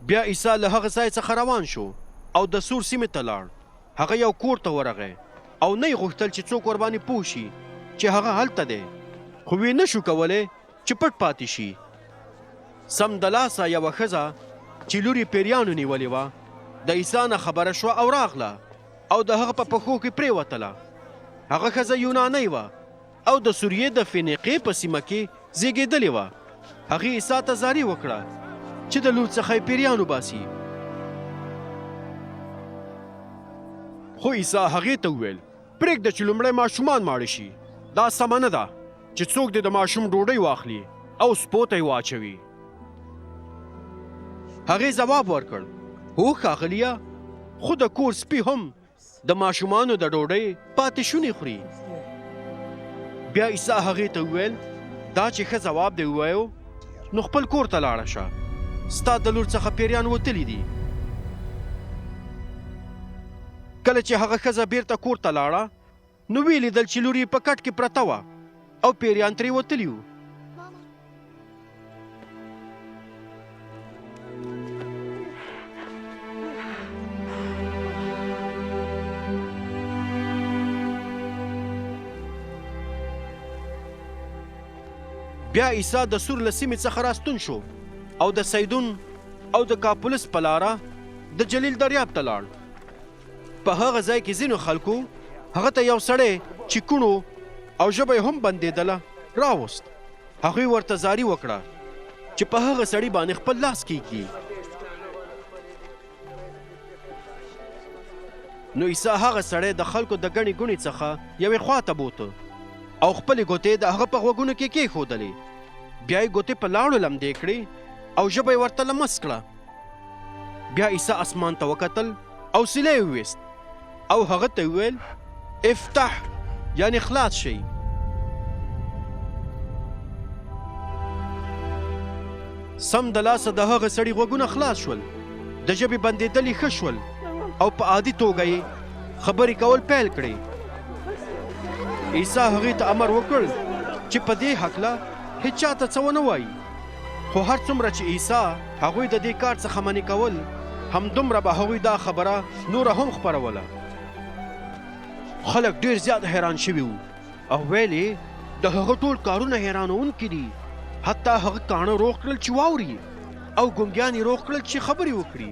بیا عیسی له هغه ځای څخه روان شو او د سور سیمې ته لاړ. هغه یو کور ته ورغی او نه یې غوښتل چې څوک ورباندې پوه شي چې هغه هلته دی، خو ویې نه شو کولی چې پټ پاتې شي. سمدلاسه یوه ښځه چې لور یې پیریانو نیولې وه د عیسی نه خبره شوه او راغله او د هغه په پښو کې پرېوتله. هغه ښځه یونانۍ وه او د سوریې د فینیقې په سیمه کې زیږېدلې وه. هغې عیسی ته زارۍ وکړه چې د لور څخه یې پیریان وباسي. خو عیسی هغې ته وویل پرېږده چې لومړی ماشومان ماړه شي. دا سمه نه ده چې څوک دې د ماشوم ډوډۍ واخلي او سپو ته یې واچوي. هغې ځواب ورکړ هو ښاغلیه، خو د کور سپي هم د ماشومانو د ډوډۍ پاتې شونې خوري. بیا عیسی هغې ته وویل دا چې ښه ځواب دې ووایو نو خپل کور ته لاړه شه، ستا د لور څخه پیریان وتلي دي. کله چې هغه ښځه بیرته کور ته لاړه نو ویې لیدل چې لور یې په کټ کې پرته وه او پیریان ترې وتلي وو. بیا عیسی د سور له سیمې څخه راستون شو او د سیدون او د کاپولس په لاره د جلیل دریاب ته لاړ. په هغه ځای کې ځینو خلکو هغه ته یو سړی چې کوڼ او ژبه یې هم بندېدله راوست. هغوی ورته زارۍ وکړه چې په هغه سړي باندې خپل لاس کیږي. نو عیسی هغه سړی د خلکو د ګڼې ګوڼې څخه یوې خواته بوته او خپلې ګوتې د هغه په غوږونو کې کېښودلې. بیا یې ګوتې په لاړو لمدې کړې او ژبه یې ورته لمس کړه. بیا عیسی اسمان ته وکتل او سیلی یې وویست او هغه ته وویل افتح، یعنې خلاص شئ. سمدلاسه د هغه سړي غوږونه خلاص شول، د ژبې بندېدلې ښه شول او په عادي توګه یې خبرې کول پیل کړې. عیسی هغې ته امر وکړ چې په دې هکله هیڅ چا ته څه ونه وایي. خو هر څومره چې عیسی هغوی د دې کار څخه منې کول همدومره به هغوی دا خبره نوره هم خپروله. خلک ډېر زیات حیران شوي وو او ویل یې د هغه ټول کارونه حیرانونکي دي. حتی هغه کاڼه روغ کړل چې واوري او ګونګیان یې روغ کړل چې خبرې وکړي.